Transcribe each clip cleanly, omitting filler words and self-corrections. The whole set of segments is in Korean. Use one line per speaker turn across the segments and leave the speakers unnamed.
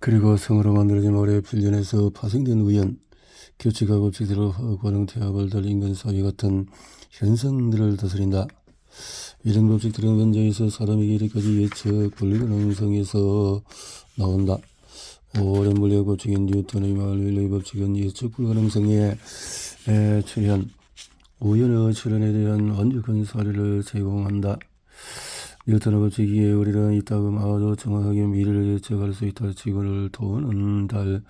그리고 성으로 만들어진 모래 필전에서 파생된 우연, 규칙과 법칙대로 관용 태압을 달 인간 사회 같은 현상들을 다스린다. 이런 법칙들은 원자에서 사람에게 이르기까지 예측 불가능성에서 나온다. 오랜 물리학 법칙인 뉴턴의 마을릴레이 법칙은 예측 불가능성의 출현, 우연의 출현에 대한 완벽한 사례를 제공한다. 뉴턴의 법칙에 우리는 이따금하도 정확하게 미래를 예측할 수 있다. 지구를 도는 달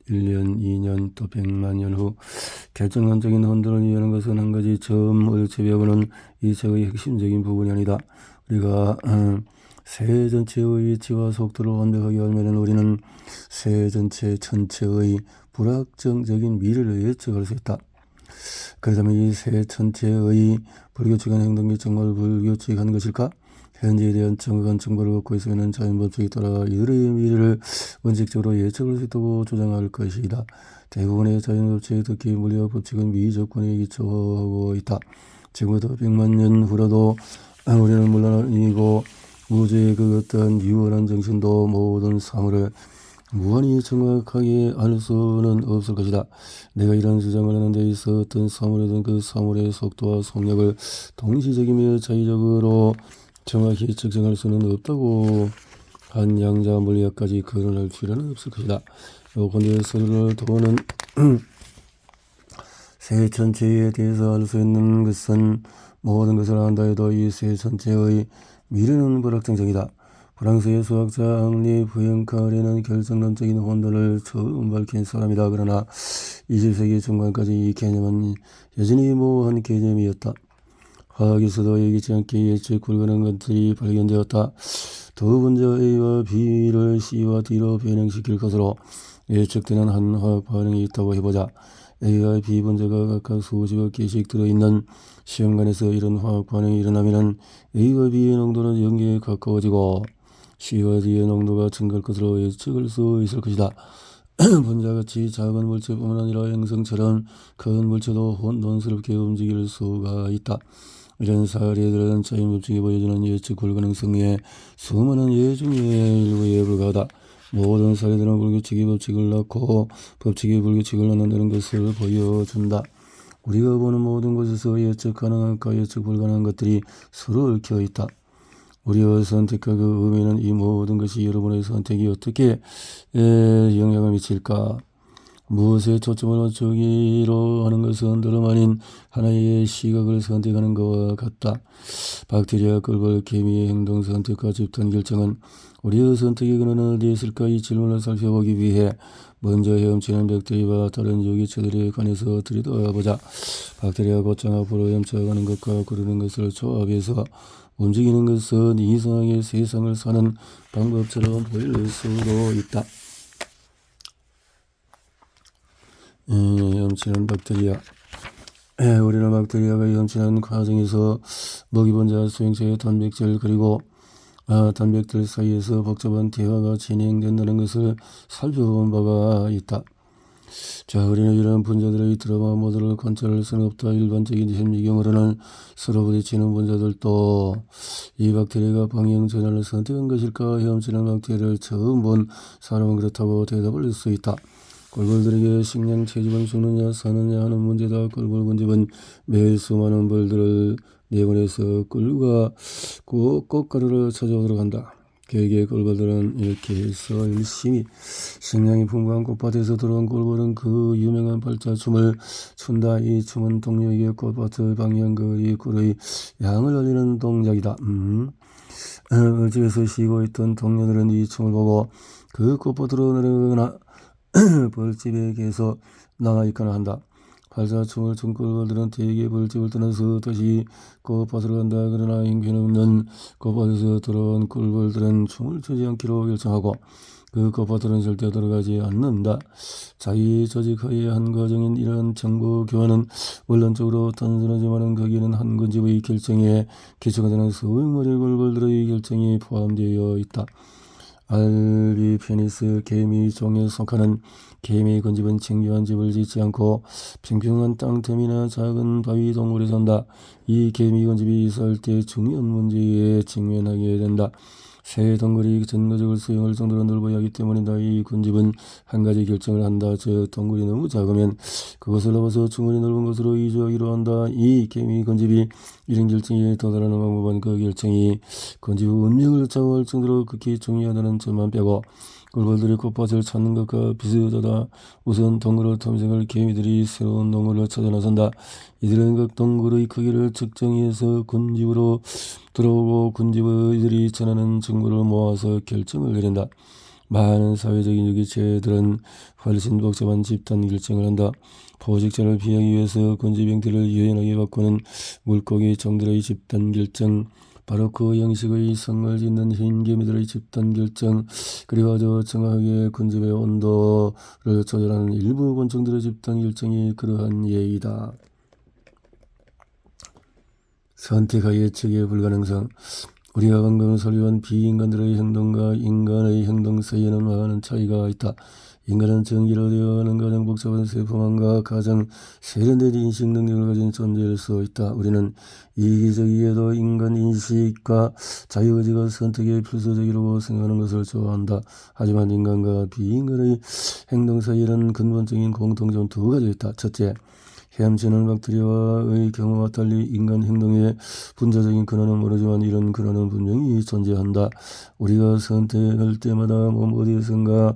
1년, 2년, 또 100만 년 후 결정론적인 혼돈을 이해하는 것은 한 가지 점을 제외하고는 이 책의 핵심적인 부분이 아니다. 우리가 새 전체의 위치와 속도를 완벽하게 알면 우리는 새 전체의 불확정적인 미래를 예측할 수 있다. 그렇다면 이 새 전체의 불규칙한 행동이 정말 불규칙한 것일까? 현재에 대한 정확한 정보를 갖고 있으면 자연법칙에 따라 이들의 미래를 원칙적으로 예측할 수 있다고 주장할 것이다. 대부분의 자연법칙, 특히 물리학 법칙은 미적분에 기초하고 있다. 지금부터 100만 년 후라도 우리는 물론이고 우주의 그 어떤 유언한 정신도 모든 사물을 무한히 정확하게 알 수는 없을 것이다. 내가 이런 주장을 하는 데 있어 어떤 사물이든 그 사물의 속도와 속력을 동시적이며 자의적으로 정확히 측정할 수는 없다고 한 양자 물리학까지 거론할 필요는 없을 것이다. 요컨대 서로를 도는 새 전체에 대해서 알 수 있는 것은 모든 것을 안다 해도 이 새 전체의 미래는 불확정적이다. 프랑스의 수학자 앙리 푸앙카레는 결정론적인 혼돈을 처음 밝힌 사람이다. 그러나 20세기 중반까지 이 개념은 여전히 모호한 개념이었다. 화학에서도 예기치 않게 예측 불가능한 것들이 발견되었다. 두 분자 A와 B를 C와 D로 변형시킬 것으로 예측되는 한 화학 반응이 있다고 해보자. A와 B 분자가 각각 수십억 개씩 들어있는 시험관에서 이런 화학 반응이 일어나면 A와 B의 농도는 0에 가까워지고 C와 D의 농도가 증가할 것으로 예측할 수 있을 것이다. 분자같이 작은 물체뿐만 아니라 행성처럼 큰 물체도 혼돈스럽게 움직일 수가 있다. 이런 사례들은 자연법칙이 보여주는 예측 불가능성의 수많은 예 중에 일부에 불과하다. 모든 사례들은 불규칙이 법칙을 낳고 법칙이 불규칙을 낳는다는 것을 보여준다. 우리가 보는 모든 곳에서 예측 가능한과 예측 불가능한 것들이 서로 얽혀 있다. 우리의 선택과 그 의미는 이 모든 것이 여러분의 선택이 어떻게 영향을 미칠까? 무엇에 초점을 맞추기로 하는 것은 다름 아닌 하나의 시각을 선택하는 것과 같다. 박테리아, 꿀벌, 개미의 행동 선택과 집단 결정은 우리의 선택의 근원은 어디에 있을까? 이 질문을 살펴보기 위해 먼저 헤엄치는 박테리아와 다른 유기체들에 관해서 들여다보자. 박테리아 곧장 앞으로 헤엄쳐가는 것과 구르는 것을 조합해서 움직이는 것은 이상하게 세상을 사는 방법처럼 보일 수도 있다. 헤엄치는 박테리아. 우리는 박테리아가 헤엄치는 과정에서 먹이분자 수용체의 단백질 그리고 단백질 사이에서 복잡한 대화가 진행된다는 것을 살펴본 바가 있다. 자, 우리는 이런 분자들의 드라마 모드를 관찰할 수는 없다. 일반적인 현미경으로는 서로 부딪히는 분자들도 이 박테리아가 방향 전환을 선택한 것일까? 헤엄치는 박테리아를 처음 본 사람은 그렇다고 대답을 할 수 있다. 꿀벌들에게 식량 채집은 죽느냐 사느냐 하는 문제다. 꿀벌 군집은 매일 수많은 벌들을 내보내서 꿀과 꽃가루를 찾아오도록 한다. 그에게 꿀벌들은 이렇게 해서 열심히 식량이 풍부한 꽃밭에서 들어온 꿀벌은 그 유명한 발자춤을 춘다. 이 춤은 동료에게 꽃밭의 방향 거리 꿀의 양을 알리는 동작이다. 집에서 쉬고 있던 동료들은 이 춤을 보고 그 꽃밭으로 내려가거나 벌집에게서 나가있거나 한다. 발자춤을 춘 꿀벌들은 대개 벌집을 떠나서 다시 꽃밭으로 간다. 그러나 형편없는 꽃밭에서 돌아온 꿀벌들은 춤을 추지 않기로 결정하고 그 꽃밭으로는 절대 들어가지 않는다. 자기 조직하에 한 과정인 이러한 정보 교환은 원론적으로 단순하지만 거기에는 한 군집의 결정에 기초가 되는 수백 마리의 꿀벌들의 결정이 포함되어 있다. 알비페니스 개미 종에 속하는 개미 군집은 정교한 집을 짓지 않고 평평한 땅틈이나 작은 바위 동굴에 산다. 이 개미 군집이 이사할 때 중요한 문제에 직면하게 된다. 새 덩굴이 전거적을 수용할 정도로 넓어야 하기 때문이다. 이 군집은 한 가지 결정을 한다. 즉 덩굴이 너무 작으면 그것을 넘어서 충분히 넓은 곳으로 이주하기로 한다. 이 개미 군집이 이런 결정에 도달하는 방법은 그 결정이 군집의 운명을 좌우할 정도로 극히 중요하다는 점만 빼고 꿀벌들이 꽃밭을 찾는 것과 비슷하다. 우선 덩굴을 탐색할 개미들이 새로운 덩굴을 찾아 나선다. 이들은 각 덩굴의 크기를 측정해서 군집으로 들어오고 군집의 이들이 전하는 정보를 모아서 결정을 내린다. 많은 사회적인 유기체들은 훨씬 복잡한 집단 결정을 한다. 포식자를 피하기 위해서 군집 형태를 유연하게 바꾸는 물고기 종들의 집단 결정, 바로 그 형식의 성을 짓는 흰 개미들의 집단 결정, 그리고 아주 정확하게 군집의 온도를 조절하는 일부 곤충들의 집단 결정이 그러한 예이다. 선택과 예측의 불가능성. 우리가 방금 설명한 비인간들의 행동과 인간의 행동 사이에는 많은 차이가 있다. 인간은 전기로 되어가는 가장 복잡한 세포망과 가장 세련된 인식 능력을 가진 존재일 수 있다. 우리는 이기적이게도 인간 인식과 자유의지가 선택의 필수적이라고 생각하는 것을 좋아한다. 하지만 인간과 비인간의 행동 사이에는 근본적인 공통점 두 가지 있다. 첫째, 헤엄치는 박테리아의 경우와 달리 인간 행동의 분자적인 근원은 모르지만 이런 근원은 분명히 존재한다. 우리가 선택할 때마다 몸 어디에선가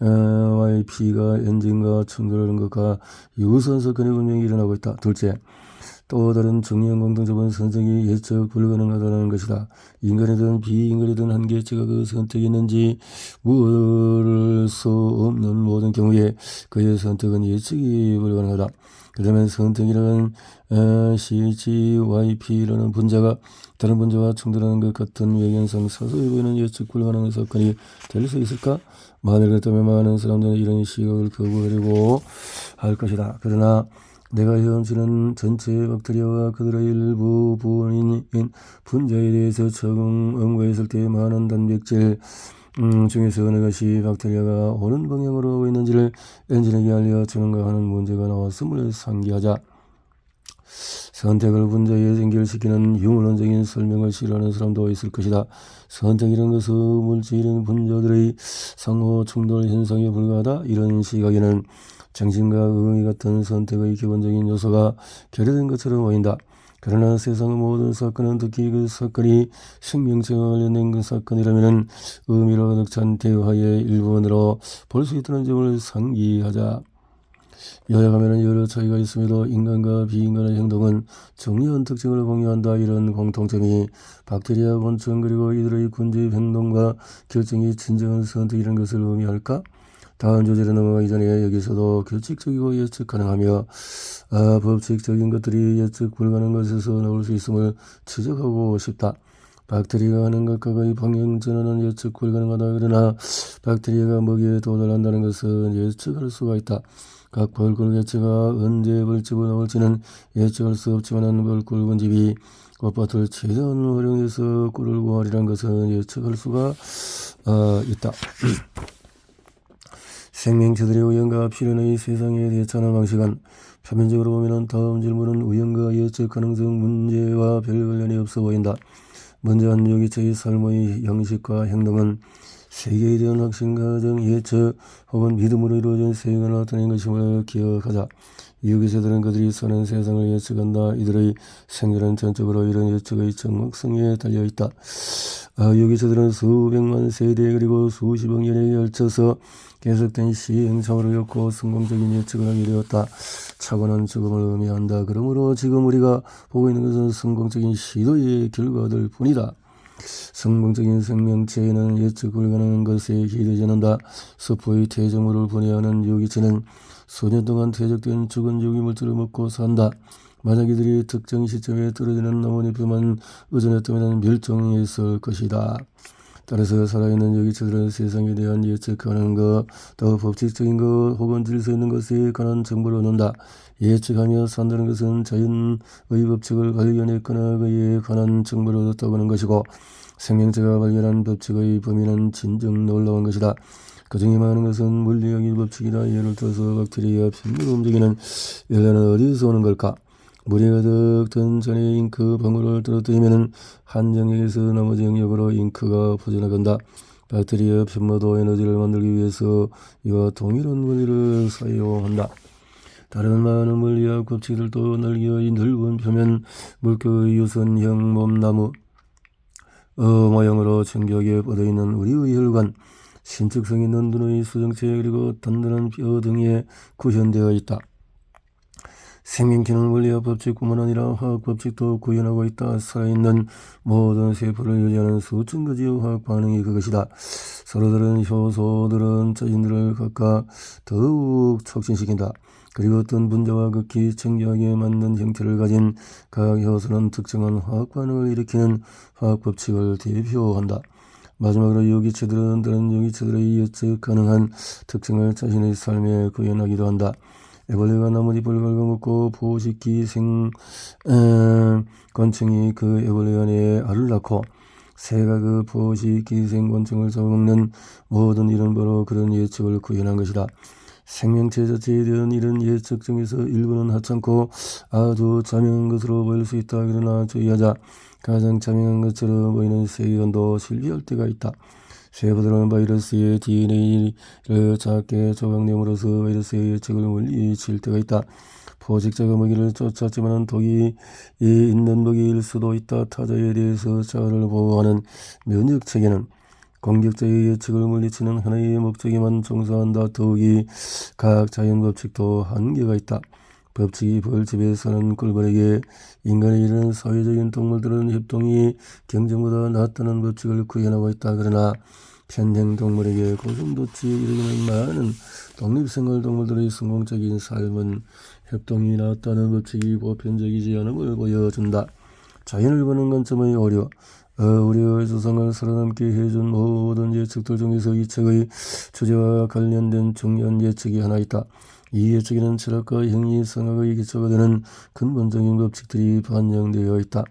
와의 피가 엔진과 충돌하는 것과 유사한 사건이 분명히 일어나고 있다. 둘째, 또 다른 중요한 공통점은 선택이 예측 불가능하다는 것이다. 인간이든 비인간이든 한 개체가 그 선택이 있는지 물을 수 없는 모든 경우에 그의 선택은 예측이 불가능하다. 그러면 선택이라는 CHYP라는 분자가 다른 분자와 충돌하는 것 같은 외견상 사소해 보이는 예측 불가능한 사건이 될 수 있을까? 만일 그렇다면 많은 사람들은 이런 시각을 거부하려고 할 것이다. 그러나 내가 헤엄치는 전체 박테리아와 그들의 일부 부분인 분자에 대해서 처음 연구했을 때 많은 단백질 중에서 어느 것이 박테리아가 오는 방향으로 오고 있는지를 엔진에게 알려주는가 하는 문제가 나왔음을 상기하자. 선택을 분자에 연결시키는 유문론적인 설명을 싫어하는 사람도 있을 것이다. 선택이라는 것은 물질인 분자들의 상호 충돌 현상에 불과하다. 이런 시각에는 정신과 의미 같은 선택의 기본적인 요소가 결여된 것처럼 보인다. 그러나 세상의 모든 사건은 특히 그 사건이 생명체와 관련된 그 사건이라면 의미로 가득 찬 대화의 일부분으로 볼 수 있다는 점을 상기하자. 요약하면 여러 차이가 있음에도 인간과 비인간의 행동은 중요한 특징을 공유한다. 이런 공통점이 박테리아, 곤충 그리고 이들의 군집 행동과 결정이 진정한 선택이라는 것을 의미할까? 다음 주제로 넘어가기 전에 여기서도 규칙적이고 예측 가능하며 법칙적인 것들이 예측 불가능한 것에서 나올 수 있음을 지적하고 싶다. 박테리아가 하는 것과 거의 방향 전환은 예측 불가능하다. 그러나 박테리아가 먹이에 도달한다는 것은 예측할 수가 있다. 각 벌꿀 개체가 언제 벌집을 나올지는 예측할 수 없지만 벌꿀 군집이 꽃밭을 최대한 활용해서 꿀을 구하리란 것은 예측할 수가 있다. 생명체들의 우연과 필연의 세상에 대처하는 방식은 표면적으로 보면 다음 질문은 우연과 예측 가능성 문제와 별 관련이 없어 보인다. 먼저 한 유기체의 삶의 형식과 행동은 세계에 대한 확신, 가정, 예측 혹은 믿음으로 이루어진 세계가 나타낸 것임을 기억하자. 유기체들은 그들이 사는 세상을 예측한다. 이들의 생존은 전적으로 이런 예측의 정확성에 달려있다. 유기체들은 수백만 세대 그리고 수십억 년에 걸쳐서 계속된 시행착오를 겪고 성공적인 예측을 하게 되었다. 착오는 죽음을 의미한다. 그러므로 지금 우리가 보고 있는 것은 성공적인 시도의 결과들 뿐이다. 성공적인 생명체에는 예측 불가능한 것에 기대지 않는다. 숲의 퇴적물을 분해하는 유기체는 수년 동안 퇴적된 죽은 유기물질을 먹고 산다. 만약 이들이 특정 시점에 떨어지는 나뭇잎에만 의존했다면 멸종했을 것이다. 따라서 살아있는 유기체들은 세상에 대한 예측하는 것, 더 법칙적인 것 혹은 질서 있는 것에 관한 정보를 얻는다. 예측하며 산다는 것은 자연의 법칙을 발견했거나 그에 관한 정보를 얻었다고 하는 것이고, 생명체가 발견한 법칙의 범위는 진정 놀라운 것이다. 그 중에 많은 것은 물리학의 법칙이다. 예를 들어서 박테리아 핀으로 움직이는 열매는 어디서 오는 걸까? 물이 가득 든 잔에 잉크 방울을 떨어뜨리면 한 영역에서 나머지 영역으로 잉크가 퍼져나간다. 박테리아 편마도 에너지를 만들기 위해서 이와 동일한 원리를 사용한다. 다른 많은 물리학 법칙들도 날개의 넓은 표면, 물결의 유선형 몸나무 모양으로 정교하게 뻗어있는 우리의 혈관, 신축성 있는 눈의 수정체 그리고 단단한 뼈 등에 구현되어 있다. 생명기능 물리학 법칙뿐만 아니라 화학 법칙도 구현하고 있다. 살아있는 모든 세포를 유지하는 수천 가지의 화학 반응이 그것이다. 서로 다른 효소들은 자신들을 각각 더욱 촉진시킨다. 그리고 어떤 분자와 극히 정교하게 맞는 형태를 가진 각 효소는 특정한 화학 반응을 일으키는 화학 법칙을 대표한다. 마지막으로 유기체들은 다른 유기체들의 예측 가능한 특징을 자신의 삶에 구현하기도 한다. 애벌레가 나뭇잎을 갉아먹고 포식기 생곤충이 그 애벌레 안에 알을 낳고 새가 그 포식기 생곤충을 잡아먹는 모든 일은 바로 그런 예측을 구현한 것이다. 생명체 자체에 대한 이런 예측 중에서 일부는 하찮고 아주 자명한 것으로 보일 수 있다. 그러나 주의하자. 가장 자명한 것처럼 보이는 세계관도 실비할 때가 있다. 세포들은 바이러스의 DNA를 작게 조각내므로써 바이러스의 예측을 물리칠 때가 있다. 포식자가 먹이를 쫓았지만 독이 있는 먹이일 수도 있다. 타자에 대해서 자아를 보호하는 면역체계는 공격자의 예측을 물리치는 하나의 목적에만 종사한다. 더욱이 각 자연법칙도 한계가 있다. 법칙이 벌집에 사는 꿀벌에게 인간에 이르는 사회적인 동물들은 협동이 경쟁보다 낫다는 법칙을 구현하고 있다. 그러나 편생동물에게 고슴도치에 이르는 많은 독립생활 동물들의 성공적인 삶은 협동이 낫다는 법칙이 보편적이지 않음을 보여준다. 자연을 보는 관점의 오류. 우리의 조상을 살아남게 해준 모든 예측들 중에서 이 책의 주제와 관련된 중요한 예측이 하나 있다. 이 예측에는 철학과 형이상학의 기초가 되는 근본적인 법칙들이 반영되어 있다.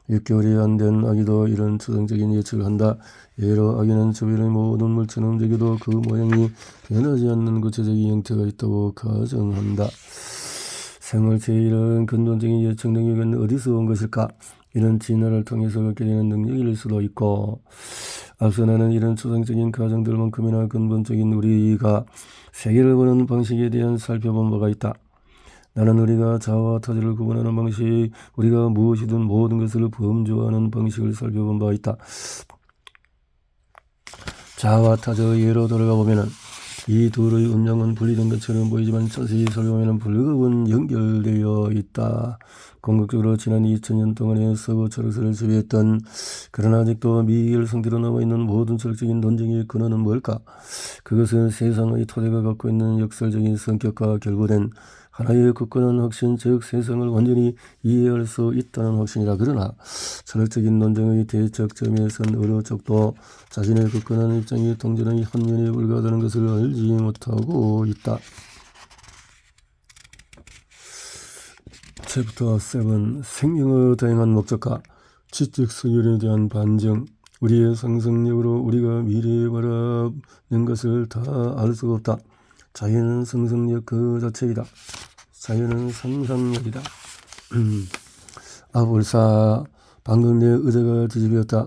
6개월이 안 된 아기도 이런 추상적인 예측을 한다. 예로 아기는 주변의 모든 물체는 움직여도 그 모양이 변하지 않는 구체적인 형태가 있다고 가정한다. 생물체의 이런 근본적인 예측 능력은 어디서 온 것일까? 이런 진화를 통해서 갖게 되는 능력일 수도 있고, 앞서 나는 이런 추상적인 가정들만큼이나 근본적인 우리가 세계를 보는 방식에 대한 살펴본 바가 있다. 나는 우리가 자아와 타자를 구분하는 방식, 우리가 무엇이든 모든 것을 범주화하는 방식을 살펴본 바가 있다. 자아와 타자의 예로 돌아가 보면은 이 둘의 운명은 분리된 것처럼 보이지만 자세히 살펴보면 불가분 연결되어 있다. 궁극적으로 지난 2000년 동안의 서구 철학사를 지배했던, 그러나 아직도 미결 상태로 남아있는 모든 철학적인 논쟁의 근원은 뭘까? 그것은 세상의 토대가 갖고 있는 역설적인 성격과 결부된 하나의 굳건한 확신, 즉 세상을 완전히 이해할 수 있다는 확신이라. 그러나 철학적인 논쟁의 대척점에 선 어느 쪽도 자신의 굳건한 입장이 동전의 한 면에 불과하다는 것을 알지 못하고 있다. 챕터 7. 생명의 다양한 목적과 지적 서열에 대한 반증. 우리의 상상력으로 우리가 미래에 바라는 것을 다 알 수가 없다. 자연은 상상력 그 자체이다. 자연은 상상력이다. 아불사. 방금 내 의자가 뒤집혔다.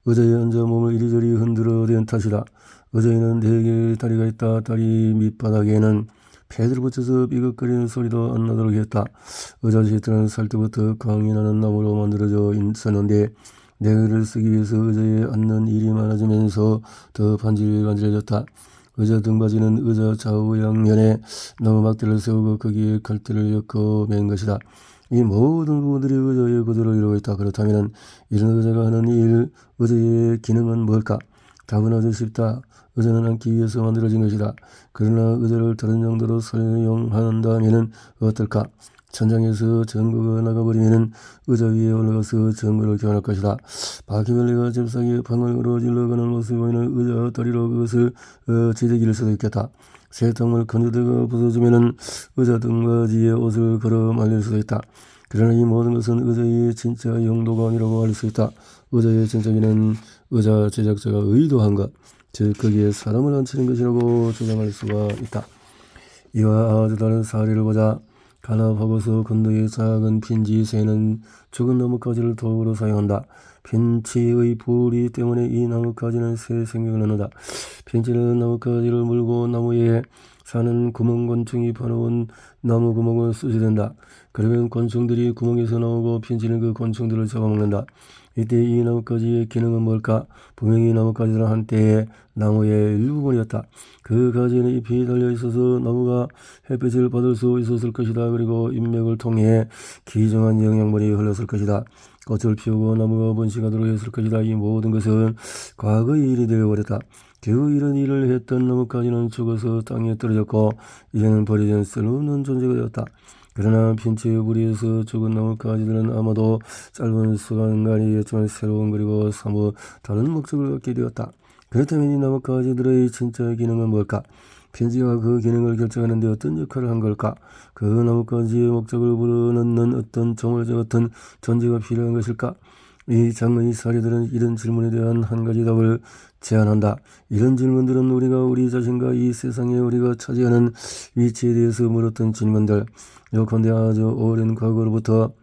의자에 앉아 몸을 이리저리 흔들어 댄 탓이다. 의자에는 4개의 다리가 있다. 다리 밑바닥에는 패드를 붙여서 삐걱거리는 소리도 안 나도록 했다. 의자 시트는 살 때부터 광이 나는 나무로 만들어져 있었는데 내를 쓰기 위해서 의자에 앉는 일이 많아지면서 더 반질반질해졌다. 의자 등받이는 의자 좌우 양면에 나무막대를 세우고 거기에 갈대를 엮어 맨 것이다. 이 모든 부분들이 의자의 구조를 이루고 있다. 그렇다면 이런 의자가 하는 일, 의자의 기능은 뭘까? 답은 아주 쉽다. 의자는 앉기 위해서 만들어진 것이다. 그러나 의자를 다른 용도로 사용한다면 어떨까? 천장에서 전구가 나가버리면 의자 위에 올라가서 전구를 교환할 것이다. 바퀴벌레가 잽싸게 방을 으러질러가는 모습이 보이는 의자 다리로 그것을 지대기를 수도 있겠다. 세탁물 건조대가 부서지면 의자 등받이에 옷을 걸어 말릴 수도 있다. 그러나 이 모든 것은 의자의 진짜 용도가 아니라고 할 수 있다. 의자의 진짜기는 의자 제작자가 의도한 것, 즉 거기에 사람을 앉히는 것이라고 주장할 수가 있다. 이와 아주 다른 사례를 보자. 갈라파고스 건더기의 작은 핀지 새는 죽은 나뭇가지를 도구로 사용한다. 핀치의 뿌리 때문에 이 나뭇가지는 새 생명을 얻는다. 핀치는 나뭇가지를 물고 나무에 사는 구멍곤충이 파놓은 나무 구멍을 쑤시된다. 그러면 곤충들이 구멍에서 나오고 핀치는 그 곤충들을 잡아먹는다. 이때 이 나뭇가지의 기능은 뭘까? 분명히 나뭇가지는 한때의 나무의 일부분이었다. 그 가지에는 잎이 달려있어서 나무가 햇빛을 받을 수 있었을 것이다. 그리고 잎맥을 통해 귀중한 영양분이 흘렀을 것이다. 꽃을 피우고 나무가 번식하도록 했을 것이다. 이 모든 것은 과거의 일이 되어버렸다. 겨우 이런 일을 했던 나뭇가지는 죽어서 땅에 떨어졌고 이제는 버려진 쓸모없는 존재가 되었다. 그러나 핀치의 뿌리에서 죽은 나뭇가지들은 아마도 짧은 순간이었지만 새로운 그리고 사뭇 다른 목적을 갖게 되었다. 그렇다면 이 나뭇가지들의 진짜 기능은 뭘까? 핀치가 그 기능을 결정하는 데 어떤 역할을 한 걸까? 그 나뭇가지의 목적을 불어넣는 어떤 조물주 같은 존재가 필요한 것일까? 이 장의 사례들은 이런 질문에 대한 한 가지 답을 제안한다. 이런 질문들은 우리가 우리 자신과 이 세상에 우리가 차지하는 위치에 대해서 물었던 질문들, 요컨대 아주 오랜 과거로부터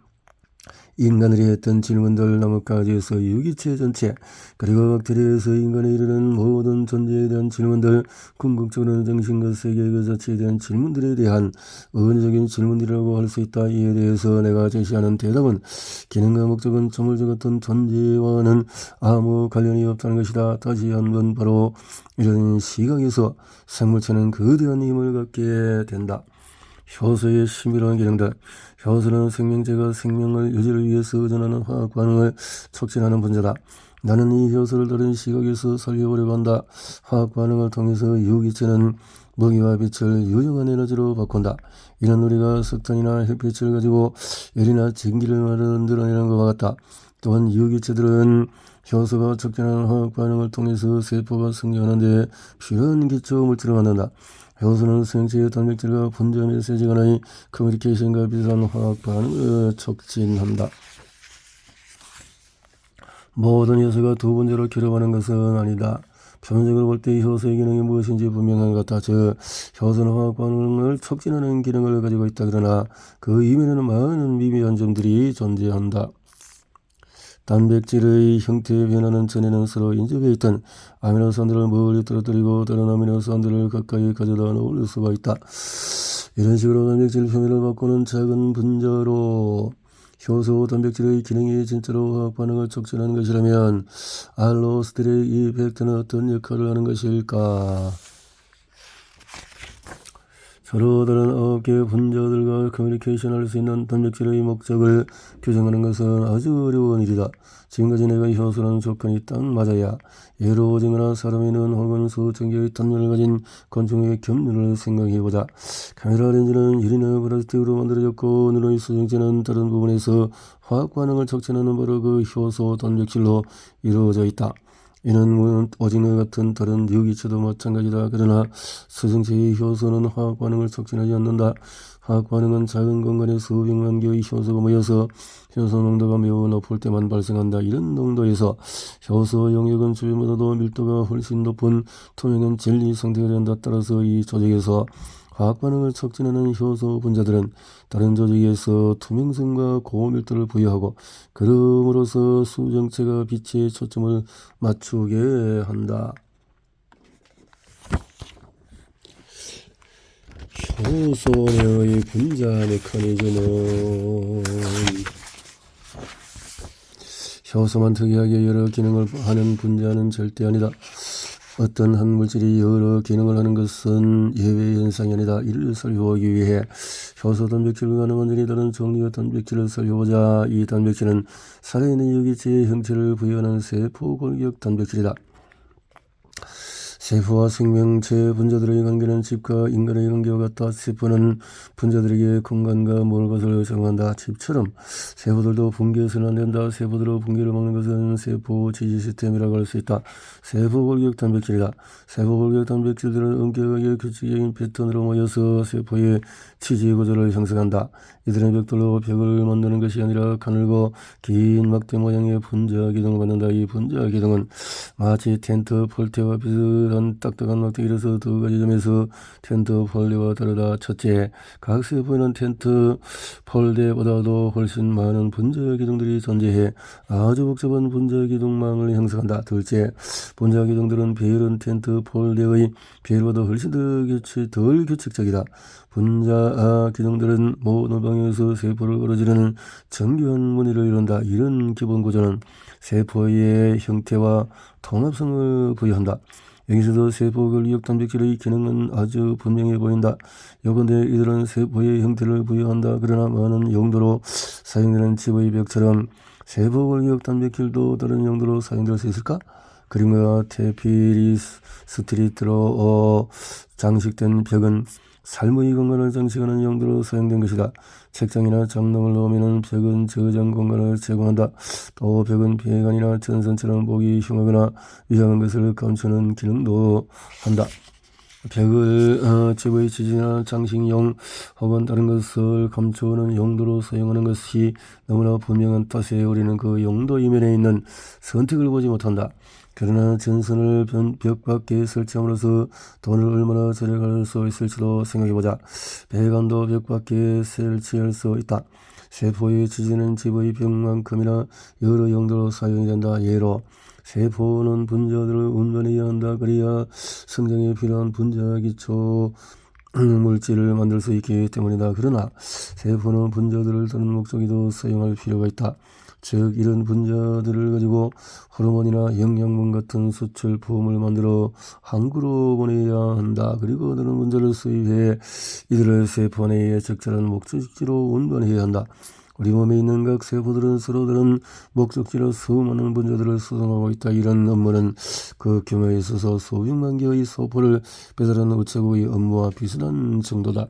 인간들이 했던 질문들, 나뭇가지에서 유기체 전체, 그리고 박테리아에서 인간에 이르는 모든 존재에 대한 질문들, 궁극적으로는 정신과 세계 그 자체에 대한 질문들에 대한 은유적인 질문이라고 할 수 있다. 이에 대해서 내가 제시하는 대답은 기능과 목적은 조물주 같은 존재와는 아무 관련이 없다는 것이다. 다시 한번 바로 이런 시각에서 생물체는 거대한 힘을 갖게 된다. 효소의 신비로운 기능들. 효소는 생명체가 생명을 유지를 위해서 의존하는 화학 반응을 촉진하는 분자다. 나는 이 효소를 다른 시각에서 살펴보려고 한다. 화학 반응을 통해서 유기체는 먹이와 빛을 유용한 에너지로 바꾼다. 이는 우리가 석탄이나 햇빛을 가지고 열이나 전기를 만들어내는 것과 같다. 또한 유기체들은 효소가 촉진하는 화학 반응을 통해서 세포가 성장하는 데 필요한 기초 물질을 만든다. 효소는 생체의 단백질과 분자 메시지 간의 커뮤니케이션과 비슷한 화학 반응을 촉진한다. 모든 효소가 두 분자로 결합하는 것은 아니다. 표면적으로 볼 때 효소의 기능이 무엇인지 분명한 것 같아. 즉 효소는 화학 반응을 촉진하는 기능을 가지고 있다. 그러나 그 이면에는 많은 미미한 점들이 존재한다. 단백질의 형태의 변화는 전에는 서로 인접해 있던 아미노산들을 멀리 떨어뜨리고 다른 아미노산들을 가까이 가져다 놓을 수가 있다. 이런 식으로 단백질 표면을 바꾸는 작은 분자로 효소 단백질의 기능이 진짜로 화학 반응을 촉진하는 것이라면 알로스테릭 이펙트는 어떤 역할을 하는 것일까? 서로 다른 9개의 분자들과 커뮤니케이션할 수 있는 단백질의 목적을 규정하는 것은 아주 어려운 일이다. 지금까지 내가 효소라는 조건이 딱 맞아야 예로 오징어나 사람의 눈 혹은 수천 개의 단면을 가진 곤충의 겹눈을 생각해보자. 카메라 렌즈는 유리나 플라스틱으로 만들어졌고 눈의 수정체는 다른 부분에서 화학 반응을 촉진하는 바로 그 효소 단백질로 이루어져 있다. 이는 오징어 같은 다른 유기체도 마찬가지다. 그러나 수정체의 효소는 화학 반응을 촉진하지 않는다. 화학 반응은 작은 공간에 수백만 개의 효소가 모여서 효소 농도가 매우 높을 때만 발생한다. 이런 농도에서 효소 용액은 주변보다도 밀도가 훨씬 높은 투명한 젤리 상태가 된다. 따라서 이 조직에서 화학 반응을 촉진하는 효소 분자들은 다른 조직에서 투명성과 고밀도를 부여하고 그럼으로써 수정체가 빛에 초점을 맞추게 한다. 효소 내의 분자 메커니즘은 효소만 특이하게 여러 기능을 하는 분자는 절대 아니다. 어떤 한 물질이 여러 기능을 하는 것은 예외 현상이 아니다. 이를 살펴보기 위해 효소 단백질과는 완전히 다른 종류의 단백질을 살펴보자. 이 단백질은 살아있는 유기체의 형체를 부여하는 세포 골격 단백질이다. 세포와 생명체 분자들의 관계는 집과 인간의 관계와 같다. 세포는 분자들에게 공간과 먹을 것을 제공한다. 집처럼 세포들도 붕괴해서는 안된다. 세포들의 붕괴를 막는 것은 세포 지지 시스템이라고 할 수 있다. 세포 골격 단백질이다. 세포 골격 단백질들은 엄격하게 규칙적인 패턴으로 모여서 세포의 지지 구조를 형성한다. 이들은 벽돌로 벽을 만드는 것이 아니라 가늘고 긴 막대 모양의 분자 기둥을 갖는다. 이 분자 기둥은 마치 텐트 폴대와 비슷한 이런 딱딱한 막대기로서 두 가지 점에서 텐트 폴대와 다르다. 첫째, 각 세포에는 텐트 폴대보다도 훨씬 많은 분자 기둥들이 존재해 아주 복잡한 분자 기둥망을 형성한다. 둘째, 분자 기둥들은 배열은 텐트 폴대의 배열보다 훨씬 덜 규칙적이다. 분자 기둥들은 모든 방향에서 세포를 끌어지르는 정교한 무늬를 이룬다. 이런 기본 구조는 세포의 형태와 통합성을 부여한다. 여기서도 세포 권력 단백질의 기능은 아주 분명해 보인다. 요건데 이들은 세포의 형태를 부여한다. 그러나 많은 용도로 사용되는 집의 벽처럼 세포 권력 단백질도 다른 용도로 사용될 수 있을까? 그림과 테피리스트리트로 장식된 벽은 삶의 공간을 장식하는 용도로 사용된 것이다. 책장이나 장롱을 넣으면 벽은 저장 공간을 제공한다. 또 벽은 배관이나 전선처럼 보기 흉하거나 위험한 것을 감추는 기능도 한다. 벽을 집의 지지나 장식용 혹은 다른 것을 감추는 용도로 사용하는 것이 너무나 분명한 탓에 우리는 그 용도 이면에 있는 선택을 보지 못한다. 그러나 전선을 벽 밖에 설치함으로써 돈을 얼마나 절약할 수 있을지도 생각해보자. 배관도 벽 밖에 설치할 수 있다. 세포의 지지는 집의 벽만큼이나 여러 용도로 사용이 된다. 예로 세포는 분자들을 운반해야 한다. 그래야 성장에 필요한 분자 기초 물질을 만들 수 있기 때문이다. 그러나 세포는 분자들을 다른 목적에도 사용할 필요가 있다. 즉 이런 분자들을 가지고 호르몬이나 영양분 같은 수출품을 만들어 항구로 보내야 한다. 그리고 다른 분자를 수입해 이들을 세포 내에 적절한 목적지로 운반해야 한다. 우리 몸에 있는 각 세포들은 서로 다른 목적지로 수많은 분자들을 수송하고 있다. 이런 업무는 그 규모에 있어서 수백만 개의 소포를 배달하는 우체국의 업무와 비슷한 정도다.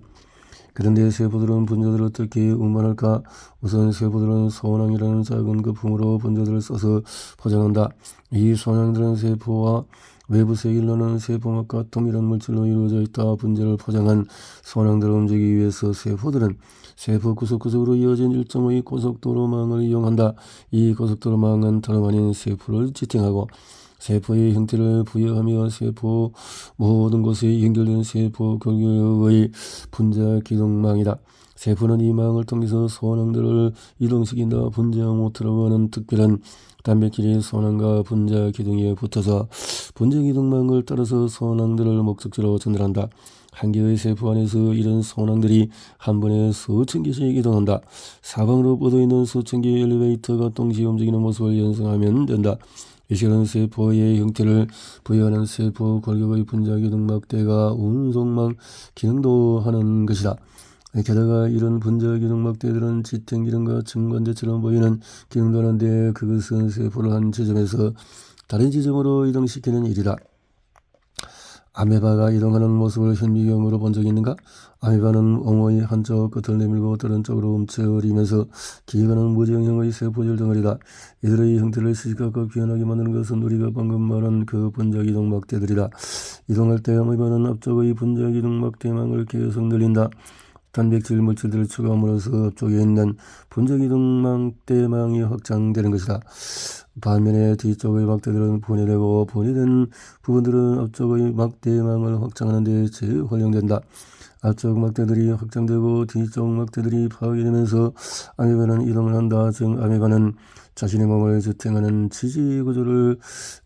그런데 세포들은 분자들을 어떻게 운반할까? 우선 세포들은 소낭이라는 작은 거품으로 분자들을 써서 포장한다. 이 소낭들은 세포와 외부 세균로는 세포막과 동일한 물질로 이루어져 있다. 분자를 포장한 소낭들을 움직이기 위해서 세포들은 세포 구석구석으로 이어진 일정의 고속도로망을 이용한다. 이 고속도로망은 다름 아닌 세포를 지탱하고 세포의 형태를 부여하며 세포 모든 곳에 연결된 세포 결국의 분자 기둥망이다. 세포는 이 망을 통해서 소낭들을 이동시킨다. 분자 모터라고 하는 특별한 단백질이 소낭과 분자 기둥에 붙어서 분자 기둥망을 따라서 소낭들을 목적지로 전달한다. 한 개의 세포 안에서 이런 소낭들이 한 번에 수천 개씩 이동한다. 사방으로 뻗어있는 수천 개의 엘리베이터가 동시에 움직이는 모습을 연상하면 된다. 이 시간은 세포의 형태를 부여하는 세포 골격의 분자 기둥 막대가 운송망 기능도 하는 것이다. 게다가 이런 분자 기둥 막대들은 지탱 기능과 층관대처럼 보이는 기능도 하는데 그것은 세포를 한 지점에서 다른 지점으로 이동시키는 일이다. 아메바가 이동하는 모습을 현미경으로 본 적이 있는가? 아메바는 옹호의 한쪽 끝을 내밀고 다른 쪽으로 움츠리면서 기어가는 무정형의 세포질 덩어리다. 이들의 형태를 시시각각 변하게 만드는 것은 우리가 방금 말한 그 분자기둥 막대들이다. 이동할 때 아메바는 앞쪽의 분자기둥 막대망을 계속 늘린다. 단백질 물질들을 추가함으로써 앞쪽에 있는 분자기둥 막대망이 확장되는 것이다. 반면에 뒤쪽의 막대들은 분해되고 분해된 부분들은 앞쪽의 막대망을 확장하는 데 재활용된다. 앞쪽 막대들이 확장되고 뒤쪽 막대들이 파괴되면서 아메바는 이동을 한다. 즉 아메바는 자신의 몸을 지탱하는 지지구조를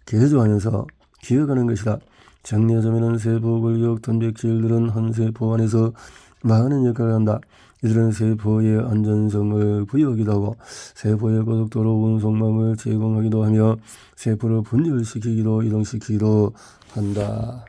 개조하면서 기어가는 것이다. 정리하자면 세포 골격 단백질들은 한 세포 안에서 많은 역할을 한다. 이들은 세포의 안전성을 부여하기도 하고 세포의 고속도로 운송망을 제공하기도 하며 세포를 분열시키기도 이동시키기도 한다.